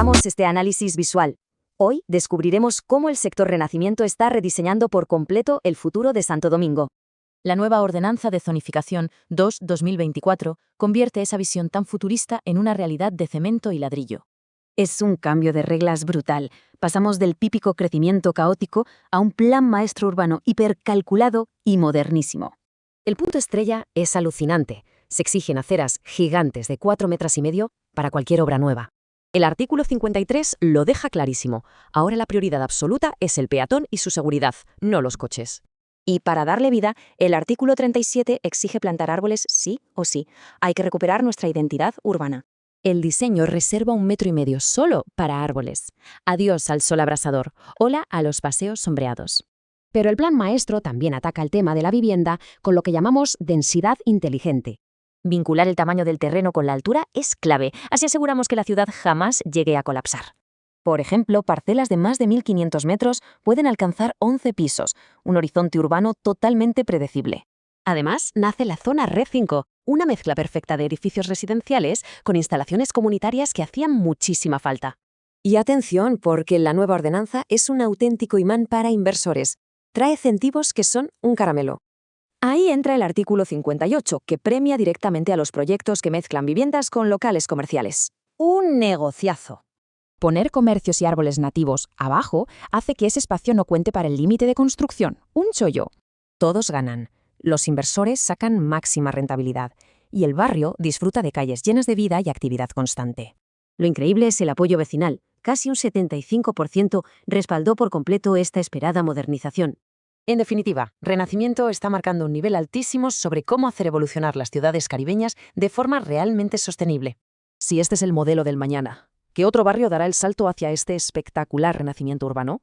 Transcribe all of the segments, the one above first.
Hagamos este análisis visual. Hoy descubriremos cómo el sector Renacimiento está rediseñando por completo el futuro de Santo Domingo. La nueva ordenanza de zonificación 2-2024 convierte esa visión tan futurista en una realidad de cemento y ladrillo. Es un cambio de reglas brutal. Pasamos del típico crecimiento caótico a un plan maestro urbano hipercalculado y modernísimo. El punto estrella es alucinante. Se exigen aceras gigantes de 4,5 metros para cualquier obra nueva. El artículo 53 lo deja clarísimo. Ahora la prioridad absoluta es el peatón y su seguridad, no los coches. Y para darle vida, el artículo 37 exige plantar árboles sí o sí. Hay que recuperar nuestra identidad urbana. El diseño reserva 1,5 metros solo para árboles. Adiós al sol abrasador. Hola a los paseos sombreados. Pero el plan maestro también ataca el tema de la vivienda con lo que llamamos densidad inteligente. Vincular el tamaño del terreno con la altura es clave, así aseguramos que la ciudad jamás llegue a colapsar. Por ejemplo, parcelas de más de 1.500 metros pueden alcanzar 11 pisos, un horizonte urbano totalmente predecible. Además, nace la zona Red 5, una mezcla perfecta de edificios residenciales con instalaciones comunitarias que hacían muchísima falta. Y atención, porque la nueva ordenanza es un auténtico imán para inversores. Trae incentivos que son un caramelo. Ahí entra el artículo 58, que premia directamente a los proyectos que mezclan viviendas con locales comerciales. Un negociazo. Poner comercios y árboles nativos abajo hace que ese espacio no cuente para el límite de construcción. Un chollo. Todos ganan. Los inversores sacan máxima rentabilidad y el barrio disfruta de calles llenas de vida y actividad constante. Lo increíble es el apoyo vecinal. Casi un 75% respaldó por completo esta esperada modernización. En definitiva, Renacimiento está marcando un nivel altísimo sobre cómo hacer evolucionar las ciudades caribeñas de forma realmente sostenible. Si este es el modelo del mañana, ¿qué otro barrio dará el salto hacia este espectacular renacimiento urbano?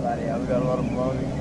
Variable armónico.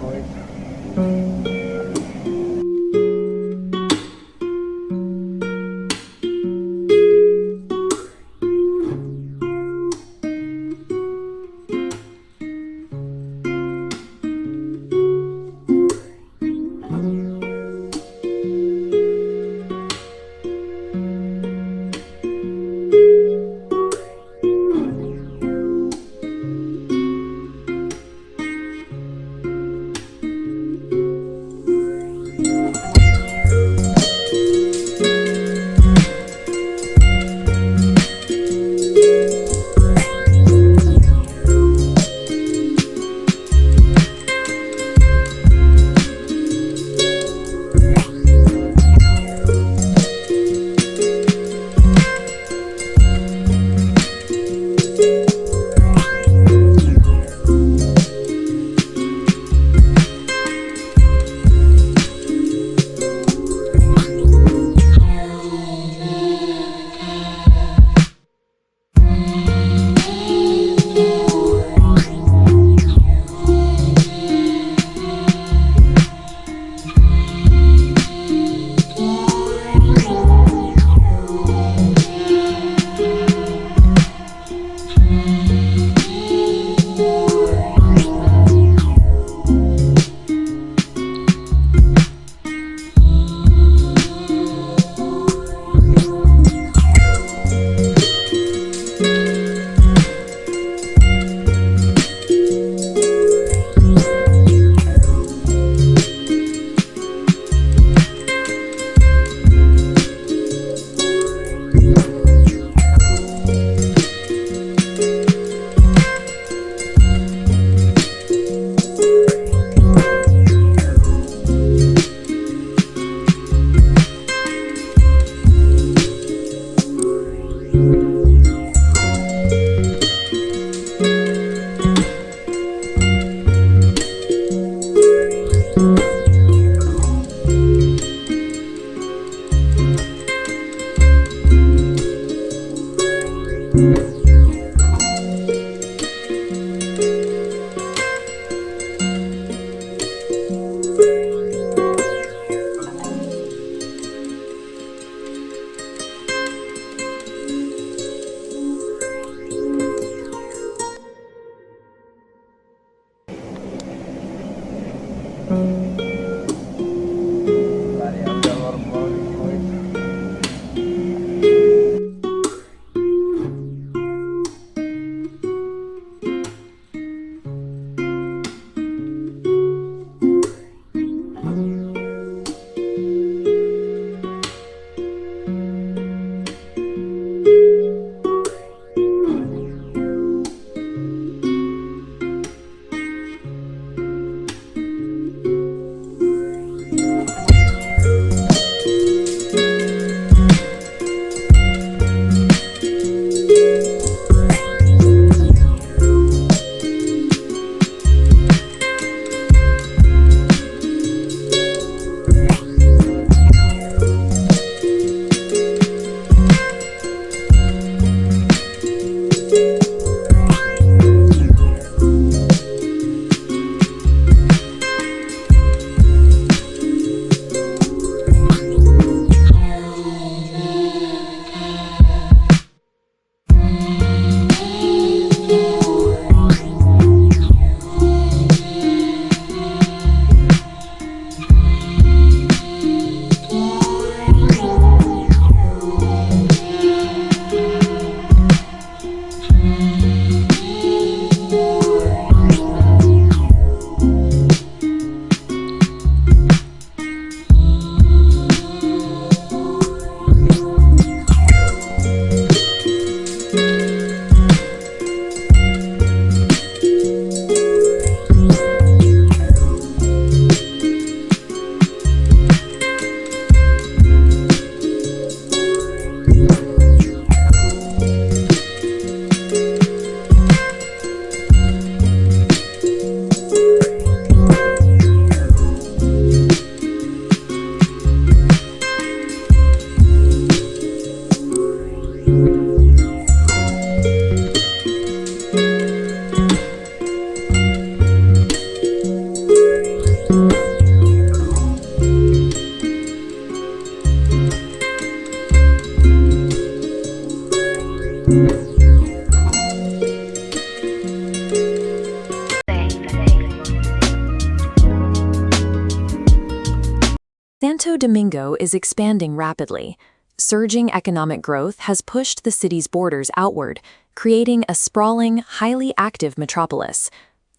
Santo Domingo is expanding rapidly. Surging economic growth has pushed the city's borders outward, creating a sprawling, highly active metropolis.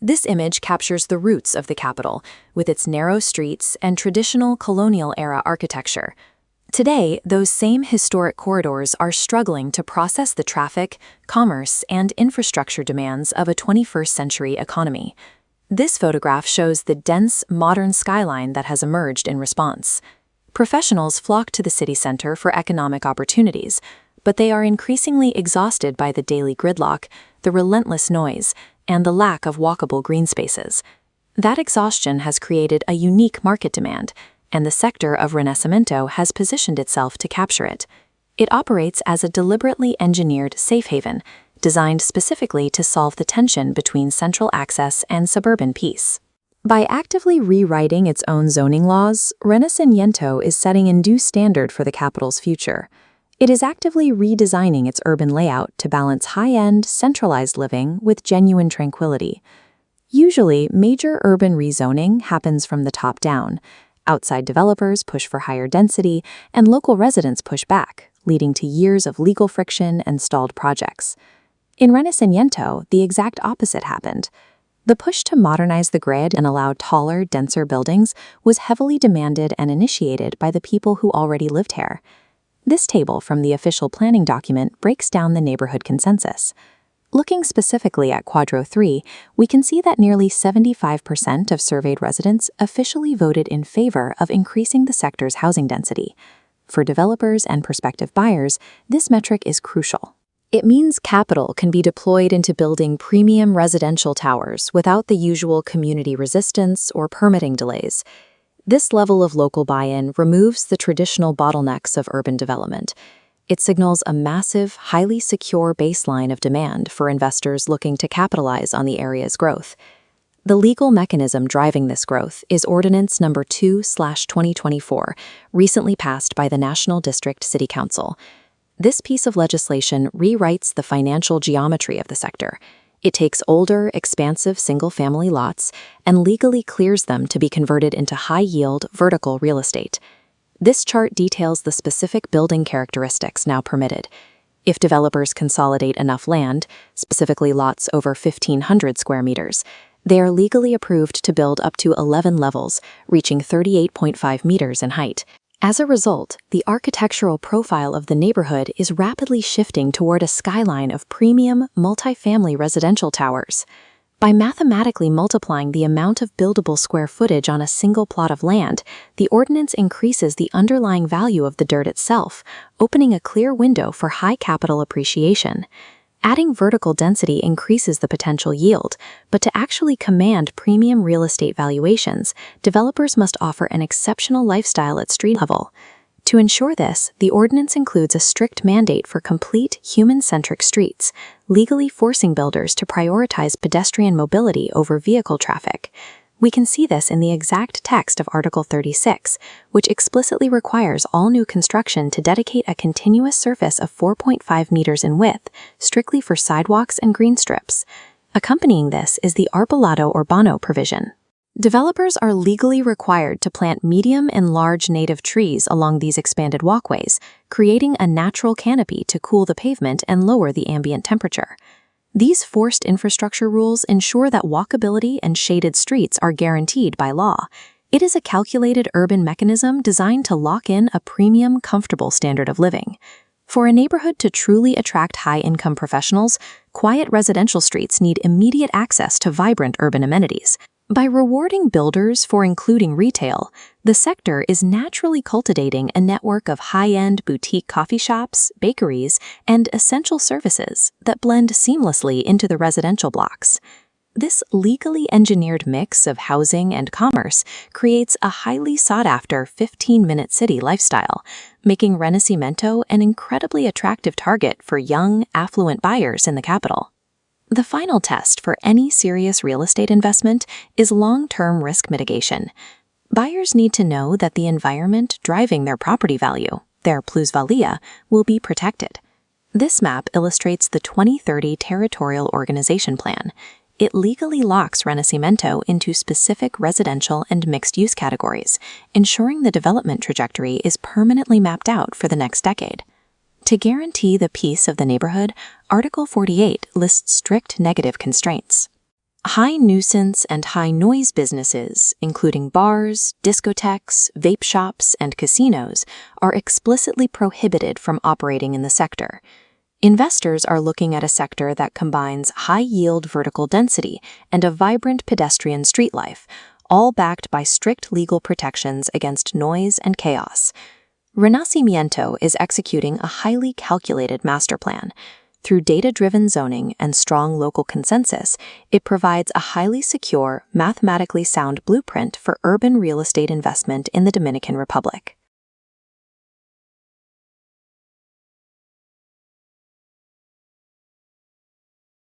This image captures the roots of the capital, with its narrow streets and traditional colonial-era architecture. Today, those same historic corridors are struggling to process the traffic, commerce, and infrastructure demands of a 21st-century economy. This photograph shows the dense, modern skyline that has emerged in response. Professionals flock to the city center for economic opportunities, but they are increasingly exhausted by the daily gridlock, the relentless noise, and the lack of walkable green spaces. That exhaustion has created a unique market demand, and the sector of Renacimiento has positioned itself to capture it. It operates as a deliberately engineered safe haven, designed specifically to solve the tension between central access and suburban peace. By actively rewriting its own zoning laws, Renacimiento is setting a new standard for the capital's future. It is actively redesigning its urban layout to balance high-end, centralized living with genuine tranquility. Usually, major urban rezoning happens from the top down. Outside developers push for higher density, and local residents push back, leading to years of legal friction and stalled projects. In Renacimiento, the exact opposite happened. The push to modernize the grid and allow taller, denser buildings was heavily demanded and initiated by the people who already lived here. This table from the official planning document breaks down the neighborhood consensus. Looking specifically at Quadro 3, we can see that nearly 75% of surveyed residents officially voted in favor of increasing the sector's housing density. For developers and prospective buyers, this metric is crucial. It means capital can be deployed into building premium residential towers without the usual community resistance or permitting delays. This level of local buy-in removes the traditional bottlenecks of urban development. It signals a massive, highly secure baseline of demand for investors looking to capitalize on the area's growth. The legal mechanism driving this growth is Ordinance No. 2/2024, recently passed by the National District City Council. This piece of legislation rewrites the financial geometry of the sector. It takes older, expansive single-family lots and legally clears them to be converted into high-yield, vertical real estate. This chart details the specific building characteristics now permitted. If developers consolidate enough land, specifically lots over 1,500 square meters, they are legally approved to build up to 11 levels, reaching 38.5 meters in height. As a result, the architectural profile of the neighborhood is rapidly shifting toward a skyline of premium, multifamily residential towers. By mathematically multiplying the amount of buildable square footage on a single plot of land, the ordinance increases the underlying value of the dirt itself, opening a clear window for high capital appreciation. Adding vertical density increases the potential yield, but to actually command premium real estate valuations, developers must offer an exceptional lifestyle at street level. To ensure this, the ordinance includes a strict mandate for complete, human-centric streets, legally forcing builders to prioritize pedestrian mobility over vehicle traffic. We can see this in the exact text of Article 36, which explicitly requires all new construction to dedicate a continuous surface of 4.5 meters in width, strictly for sidewalks and green strips. Accompanying this is the Arbolado Urbano provision. Developers are legally required to plant medium and large native trees along these expanded walkways, creating a natural canopy to cool the pavement and lower the ambient temperature. These forced infrastructure rules ensure that walkability and shaded streets are guaranteed by law. It is a calculated urban mechanism designed to lock in a premium, comfortable standard of living. For a neighborhood to truly attract high-income professionals, quiet residential streets need immediate access to vibrant urban amenities. By rewarding builders for including retail, the sector is naturally cultivating a network of high-end boutique coffee shops, bakeries, and essential services that blend seamlessly into the residential blocks. This legally engineered mix of housing and commerce creates a highly sought-after 15-minute city lifestyle, making Renacimiento an incredibly attractive target for young, affluent buyers in the capital. The final test for any serious real estate investment is long-term risk mitigation. Buyers need to know that the environment driving their property value, their plusvalia, will be protected. This map illustrates the 2030 Territorial Organization Plan. It legally locks Renacimiento into specific residential and mixed-use categories, ensuring the development trajectory is permanently mapped out for the next decade. To guarantee the peace of the neighborhood, Article 48 lists strict negative constraints. High nuisance and high noise businesses, including bars, discotheques, vape shops, and casinos, are explicitly prohibited from operating in the sector. Investors are looking at a sector that combines high-yield vertical density and a vibrant pedestrian street life, all backed by strict legal protections against noise and chaos. Renacimiento is executing a highly calculated master plan. Through data-driven zoning and strong local consensus, it provides a highly secure, mathematically sound blueprint for urban real estate investment in the Dominican Republic.